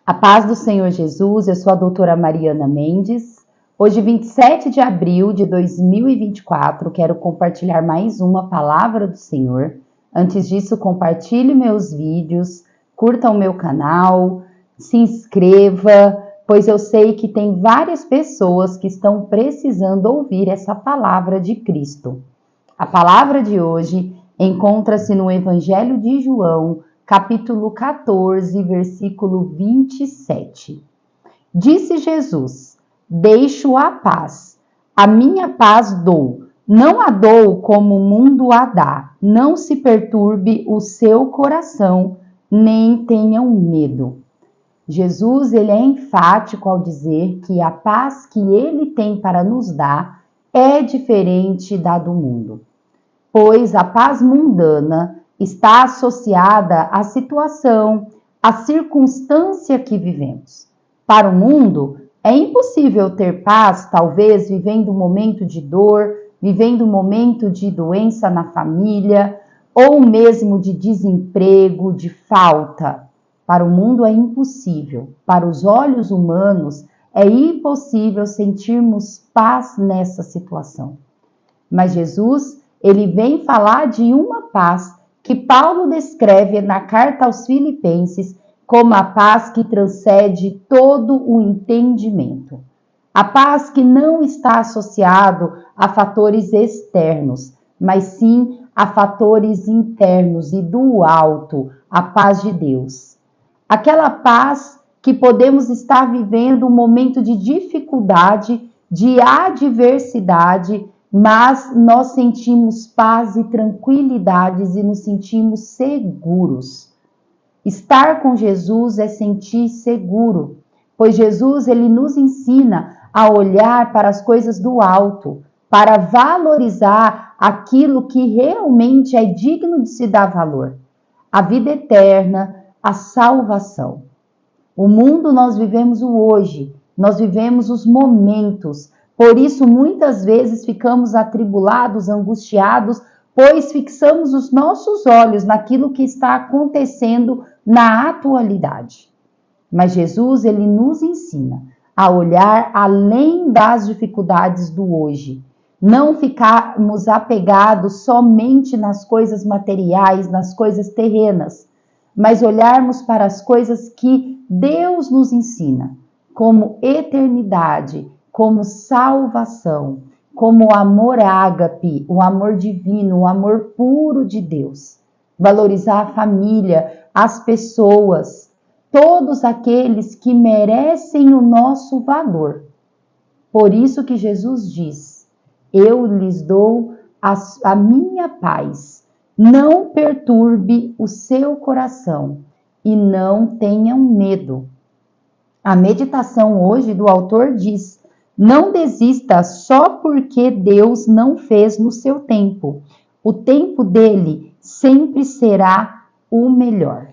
A paz do Senhor Jesus, eu sou a doutora Mariana Mendes. Hoje, 27 de abril de 2024, quero compartilhar mais uma palavra do Senhor. Antes disso, compartilhe meus vídeos, curta o meu canal, se inscreva, pois eu sei que tem várias pessoas que estão precisando ouvir essa palavra de Cristo. A palavra de hoje encontra-se no Evangelho de João, capítulo 14, versículo 27. Disse Jesus: deixo a paz, a minha paz dou, não a dou como o mundo a dá. Não se perturbe o seu coração, nem tenham medo. Jesus, ele é enfático ao dizer que a paz que ele tem para nos dar é diferente da do mundo, pois a paz mundana está associada à situação, à circunstância que vivemos. Para o mundo, é impossível ter paz, talvez vivendo um momento de dor, vivendo um momento de doença na família, ou mesmo de desemprego, de falta. Para o mundo é impossível. Para os olhos humanos, é impossível sentirmos paz nessa situação. Mas Jesus, ele vem falar de uma paz que Paulo descreve na carta aos Filipenses como a paz que transcende todo o entendimento. A paz que não está associado a fatores externos, mas sim a fatores internos e do alto, a paz de Deus. Aquela paz que podemos estar vivendo um momento de dificuldade, de adversidade, mas nós sentimos paz e tranquilidades e nos sentimos seguros. Estar com Jesus é sentir seguro, pois Jesus, ele nos ensina a olhar para as coisas do alto, para valorizar aquilo que realmente é digno de se dar valor. A vida eterna, a salvação. O mundo nós vivemos o hoje, nós vivemos os momentos. Por isso, muitas vezes ficamos atribulados, angustiados, pois fixamos os nossos olhos naquilo que está acontecendo na atualidade. Mas Jesus, ele nos ensina a olhar além das dificuldades do hoje. Não ficarmos apegados somente nas coisas materiais, nas coisas terrenas, mas olharmos para as coisas que Deus nos ensina, como eternidade, como salvação, como o amor ágape, o amor divino, o amor puro de Deus. Valorizar a família, as pessoas, todos aqueles que merecem o nosso valor. Por isso que Jesus diz: eu lhes dou a minha paz. Não perturbe o seu coração e não tenham medo. A meditação hoje do autor diz: não desista só porque Deus não fez no seu tempo. O tempo dele sempre será o melhor.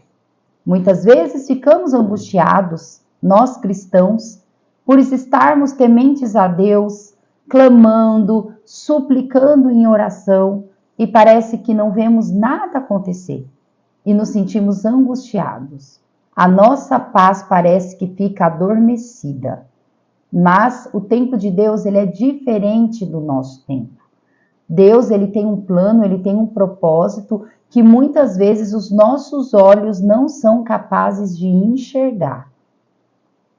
Muitas vezes ficamos angustiados, nós cristãos, por estarmos tementes a Deus, clamando, suplicando em oração, e parece que não vemos nada acontecer e nos sentimos angustiados. A nossa paz parece que fica adormecida. Mas o tempo de Deus, ele é diferente do nosso tempo. Deus, ele tem um plano, ele tem um propósito que muitas vezes os nossos olhos não são capazes de enxergar.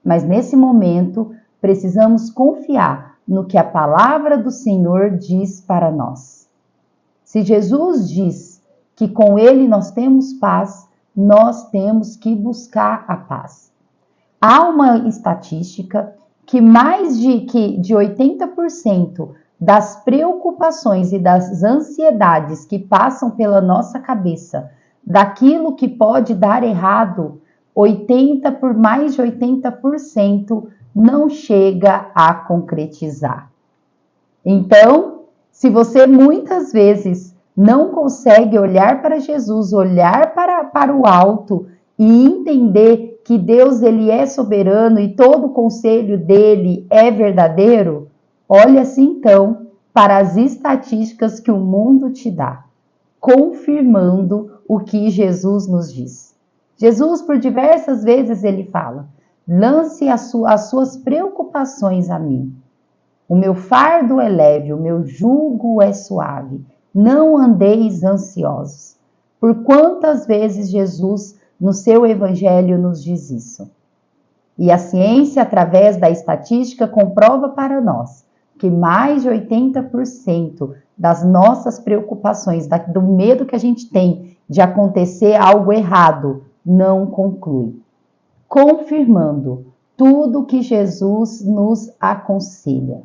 Mas nesse momento, precisamos confiar no que a palavra do Senhor diz para nós. Se Jesus diz que com ele nós temos paz, nós temos que buscar a paz. Há uma estatística que mais de 80% das preocupações e das ansiedades que passam pela nossa cabeça, daquilo que pode dar errado, mais de 80% não chega a concretizar. Então, se você muitas vezes não consegue olhar para Jesus, olhar para o alto e entender que Deus, ele é soberano e todo o conselho dele é verdadeiro, olha-se então para as estatísticas que o mundo te dá, confirmando o que Jesus nos diz. Jesus, por diversas vezes, ele fala: Lance as suas preocupações a mim. O meu fardo é leve, o meu jugo é suave. Não andeis ansiosos. Por quantas vezes Jesus, no seu evangelho, nos diz isso? E a ciência, através da estatística, comprova para nós que mais de 80% das nossas preocupações, do medo que a gente tem de acontecer algo errado, não conclui. Confirmando tudo que Jesus nos aconselha.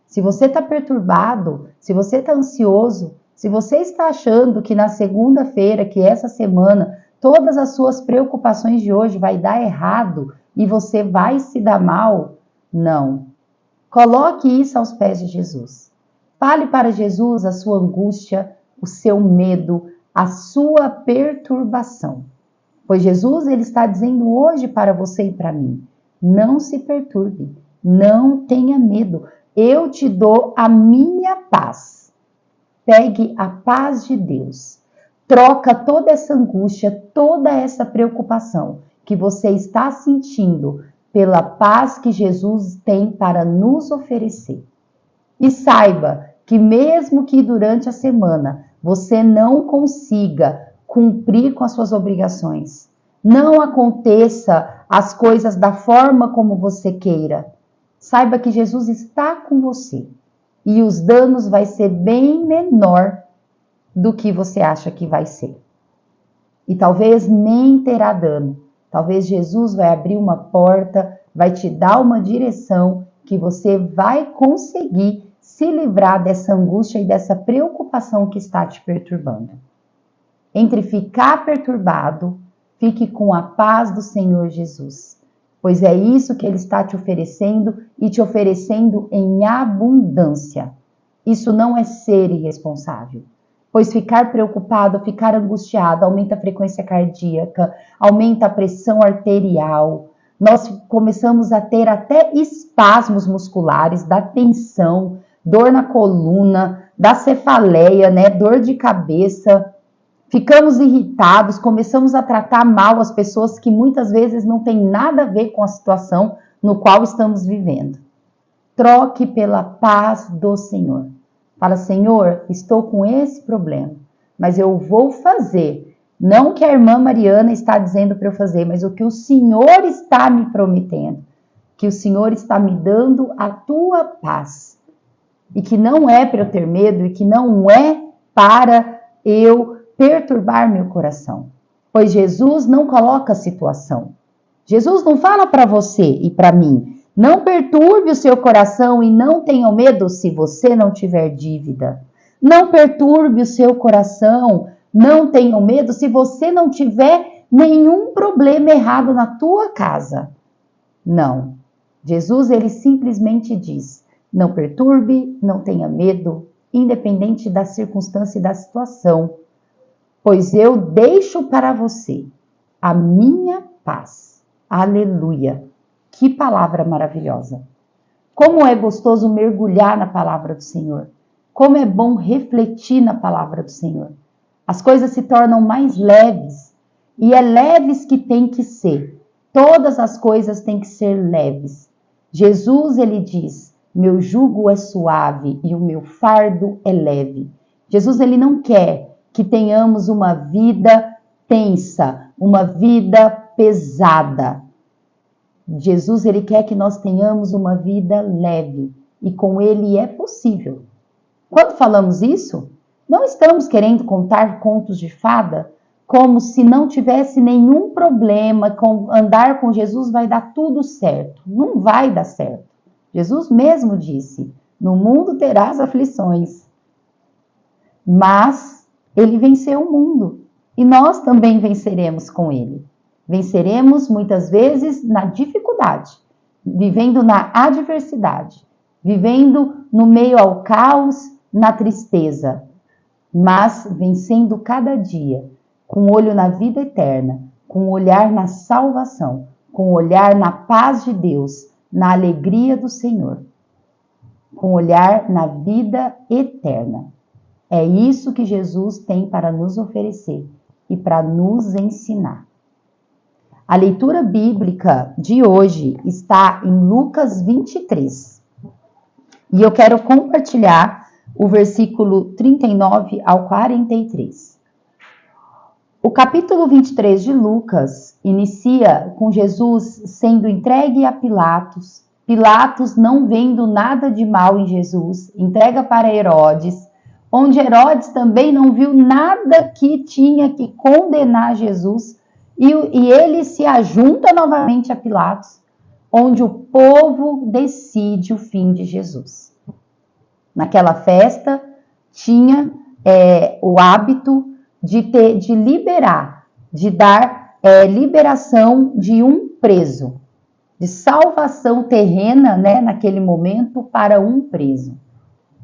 Se você está perturbado, se você está ansioso, se você está achando que na segunda-feira, que essa semana, todas as suas preocupações de hoje vai dar errado e você vai se dar mal, não. Coloque isso aos pés de Jesus. Fale para Jesus a sua angústia, o seu medo, a sua perturbação. Pois Jesus, ele está dizendo hoje para você e para mim, não se perturbe, não tenha medo. Eu te dou a minha paz. Pegue a paz de Deus. Troca toda essa angústia, toda essa preocupação que você está sentindo pela paz que Jesus tem para nos oferecer. E saiba que mesmo que durante a semana você não consiga cumprir com as suas obrigações, não aconteça as coisas da forma como você queira, saiba que Jesus está com você e os danos vai ser bem menor do que você acha que vai ser. E talvez nem terá dano. Talvez Jesus vai abrir uma porta, vai te dar uma direção que você vai conseguir se livrar dessa angústia e dessa preocupação que está te perturbando. Entre ficar perturbado, fique com a paz do Senhor Jesus, pois é isso que Ele está te oferecendo e te oferecendo em abundância. Isso não é ser irresponsável, pois ficar preocupado, ficar angustiado, aumenta a frequência cardíaca, aumenta a pressão arterial. Nós começamos a ter até espasmos musculares, da tensão, dor na coluna, da cefaleia, dor de cabeça. Ficamos irritados, começamos a tratar mal as pessoas que muitas vezes não têm nada a ver com a situação no qual estamos vivendo. Troque pela paz do Senhor. Fala, Senhor, estou com esse problema, mas eu vou fazer. Não o que a irmã Mariana está dizendo para eu fazer, mas o que o Senhor está me prometendo. Que o Senhor está me dando a tua paz. E que não é para eu ter medo, e que não é para eu perturbar meu coração. Pois Jesus não coloca a situação. Jesus não fala para você e para mim, não perturbe o seu coração e não tenha medo se você não tiver dívida. Não perturbe o seu coração, não tenha medo se você não tiver nenhum problema errado na tua casa. Não. Jesus, ele simplesmente diz, não perturbe, não tenha medo, independente da circunstância e da situação, pois eu deixo para você a minha paz. Aleluia! Que palavra maravilhosa! Como é gostoso mergulhar na palavra do Senhor. Como é bom refletir na palavra do Senhor. As coisas se tornam mais leves. E é leves que tem que ser. Todas as coisas têm que ser leves. Jesus, ele diz, meu jugo é suave e o meu fardo é leve. Jesus, ele não quer que tenhamos uma vida tensa, uma vida pesada. Jesus, ele quer que nós tenhamos uma vida leve e com ele é possível. Quando falamos isso, não estamos querendo contar contos de fada como se não tivesse nenhum problema, com andar com Jesus vai dar tudo certo. Não vai dar certo. Jesus mesmo disse, no mundo terás aflições, mas ele venceu o mundo e nós também venceremos com ele. Venceremos muitas vezes na dificuldade, vivendo na adversidade, vivendo no meio ao caos, na tristeza, mas vencendo cada dia, com o olho na vida eterna, com o olhar na salvação, com o olhar na paz de Deus, na alegria do Senhor, com o olhar na vida eterna. É isso que Jesus tem para nos oferecer e para nos ensinar. A leitura bíblica de hoje está em Lucas 23. E eu quero compartilhar o versículo 39 ao 43. O capítulo 23 de Lucas inicia com Jesus sendo entregue a Pilatos. Pilatos, não vendo nada de mal em Jesus, entrega para Herodes, onde Herodes também não viu nada que tinha que condenar Jesus, e ele se ajunta novamente a Pilatos, onde o povo decide o fim de Jesus. Naquela festa, tinha o hábito de liberar, de dar liberação de um preso, de salvação terrena, né, naquele momento, para um preso.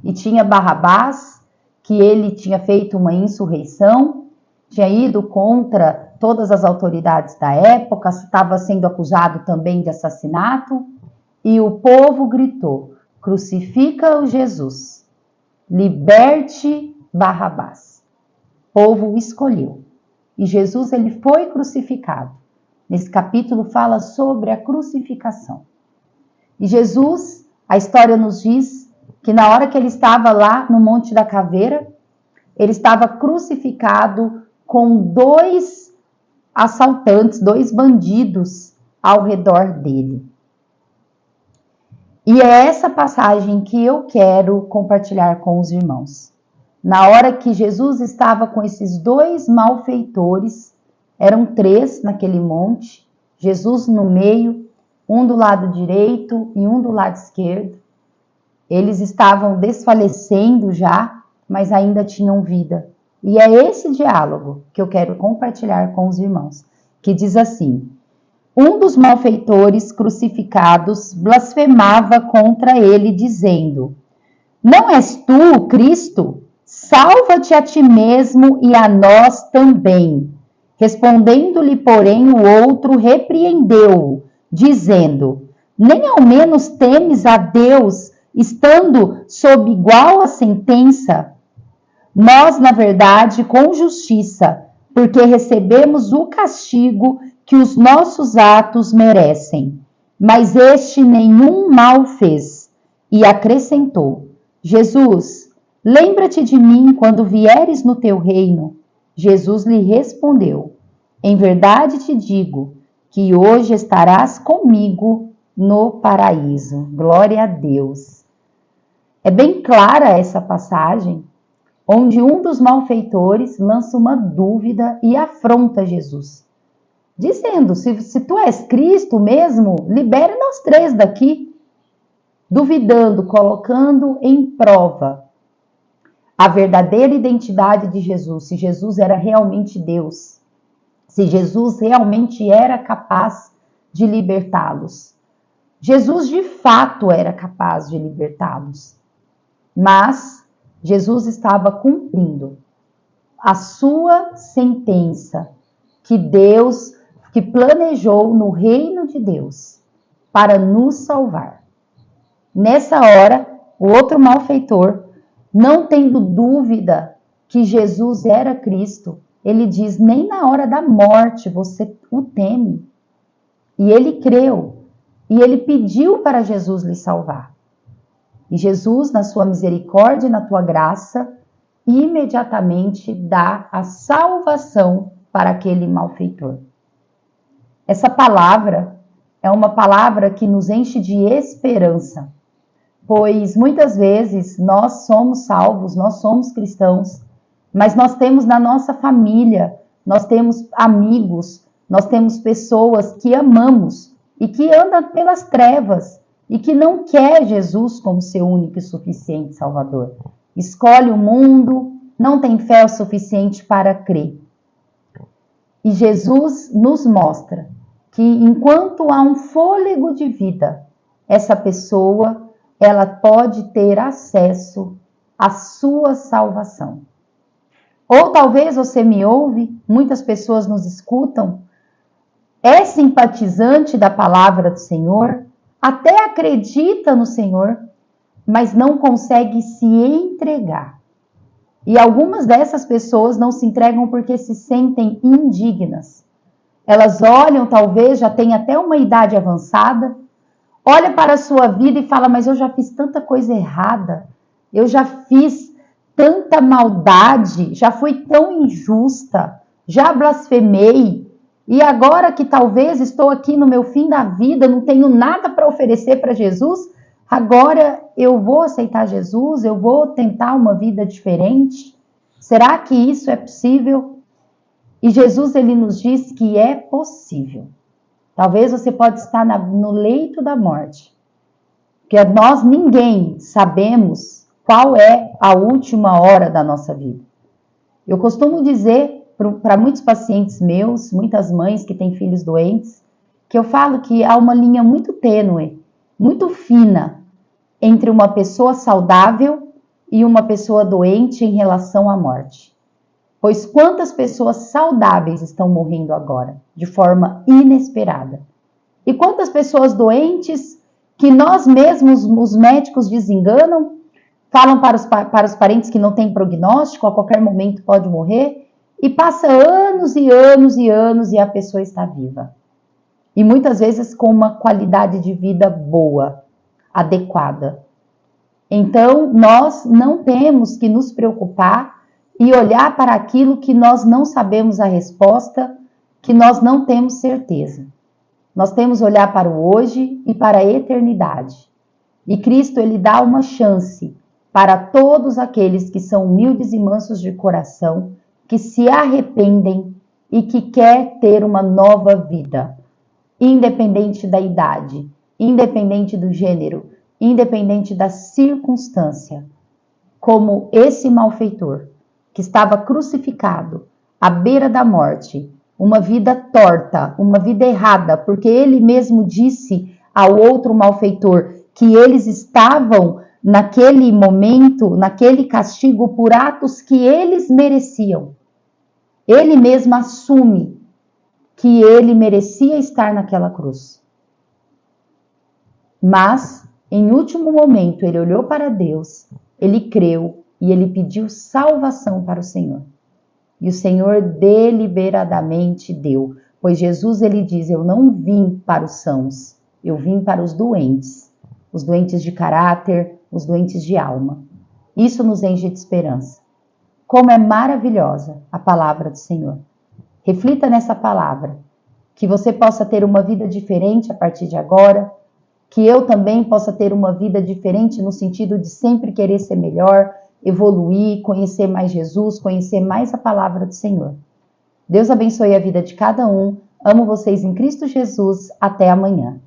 E tinha Barrabás, que ele tinha feito uma insurreição, tinha ido contra todas as autoridades da época, estava sendo acusado também de assassinato, e o povo gritou: crucifica o Jesus, liberte Barrabás. O povo escolheu. E Jesus, ele foi crucificado. Nesse capítulo fala sobre a crucificação. E Jesus, a história nos diz que na hora que ele estava lá no Monte da Caveira, ele estava crucificado com 2 assaltantes, 2 bandidos ao redor dele. E é essa passagem que eu quero compartilhar com os irmãos. Na hora que Jesus estava com esses 2 malfeitores, eram 3 naquele monte, Jesus no meio, um do lado direito e um do lado esquerdo. Eles estavam desfalecendo já, mas ainda tinham vida. E é esse diálogo que eu quero compartilhar com os irmãos, que diz assim: um dos malfeitores crucificados blasfemava contra ele, dizendo: não és tu o Cristo? Salva-te a ti mesmo e a nós também. Respondendo-lhe, porém, o outro repreendeu-o, dizendo: nem ao menos temes a Deus, estando sob igual a sentença? Nós, na verdade, com justiça, porque recebemos o castigo que os nossos atos merecem. Mas este nenhum mal fez. E acrescentou: Jesus, lembra-te de mim quando vieres no teu reino. Jesus lhe respondeu: em verdade te digo que hoje estarás comigo no paraíso. Glória a Deus. É bem clara essa passagem, onde um dos malfeitores lança uma dúvida e afronta Jesus, dizendo: se tu és Cristo mesmo, libere nós 3 daqui. Duvidando, colocando em prova a verdadeira identidade de Jesus, se Jesus era realmente Deus, se Jesus realmente era capaz de libertá-los. Jesus de fato era capaz de libertá-los, mas Jesus estava cumprindo a sua sentença que Deus, que planejou no reino de Deus para nos salvar. Nessa hora, o outro malfeitor, não tendo dúvida que Jesus era Cristo, ele diz: nem na hora da morte você o teme. E ele creu, e ele pediu para Jesus lhe salvar. E Jesus, na sua misericórdia e na tua graça, imediatamente dá a salvação para aquele malfeitor. Essa palavra é uma palavra que nos enche de esperança, pois muitas vezes nós somos salvos, nós somos cristãos, mas nós temos na nossa família, nós temos amigos, nós temos pessoas que amamos e que andam pelas trevas, e que não quer Jesus como seu único e suficiente Salvador. Escolhe o mundo, não tem fé o suficiente para crer. E Jesus nos mostra que enquanto há um fôlego de vida, essa pessoa, ela pode ter acesso à sua salvação. Ou talvez você me ouve, muitas pessoas nos escutam, é simpatizante da palavra do Senhor, até acredita no Senhor, mas não consegue se entregar. E algumas dessas pessoas não se entregam porque se sentem indignas. Elas olham, talvez, já tem até uma idade avançada, olha para a sua vida e fala, mas eu já fiz tanta coisa errada, eu já fiz tanta maldade, já fui tão injusta, já blasfemei, e agora que talvez estou aqui no meu fim da vida, não tenho nada para oferecer para Jesus, agora eu vou aceitar Jesus, eu vou tentar uma vida diferente? Será que isso é possível? E Jesus, ele nos diz que é possível. Talvez você pode estar no leito da morte, porque nós ninguém sabemos qual é a última hora da nossa vida. Eu costumo dizer para muitos pacientes meus, muitas mães que têm filhos doentes, que eu falo que há uma linha muito tênue, muito fina, entre uma pessoa saudável e uma pessoa doente em relação à morte. Pois quantas pessoas saudáveis estão morrendo agora, de forma inesperada? E quantas pessoas doentes que nós mesmos, os médicos, desenganam, falam para os parentes que não tem prognóstico, a qualquer momento pode morrer, e passa anos e anos e anos e a pessoa está viva. E muitas vezes com uma qualidade de vida boa, adequada. Então, nós não temos que nos preocupar e olhar para aquilo que nós não sabemos a resposta, que nós não temos certeza. Nós temos que olhar para o hoje e para a eternidade. E Cristo, ele dá uma chance para todos aqueles que são humildes e mansos de coração, que se arrependem e que quer ter uma nova vida, independente da idade, independente do gênero, independente da circunstância, como esse malfeitor que estava crucificado à beira da morte, uma vida torta, uma vida errada, porque ele mesmo disse ao outro malfeitor que eles estavam naquele momento, naquele castigo por atos que eles mereciam. Ele mesmo assume que ele merecia estar naquela cruz. Mas, em último momento, ele olhou para Deus, ele creu e ele pediu salvação para o Senhor. E o Senhor deliberadamente deu, pois Jesus, ele diz, eu não vim para os sãos, eu vim para os doentes de caráter, os doentes de alma. Isso nos enche de esperança. Como é maravilhosa a palavra do Senhor. Reflita nessa palavra, que você possa ter uma vida diferente a partir de agora, que eu também possa ter uma vida diferente no sentido de sempre querer ser melhor, evoluir, conhecer mais Jesus, conhecer mais a palavra do Senhor. Deus abençoe a vida de cada um. Amo vocês em Cristo Jesus. Até amanhã.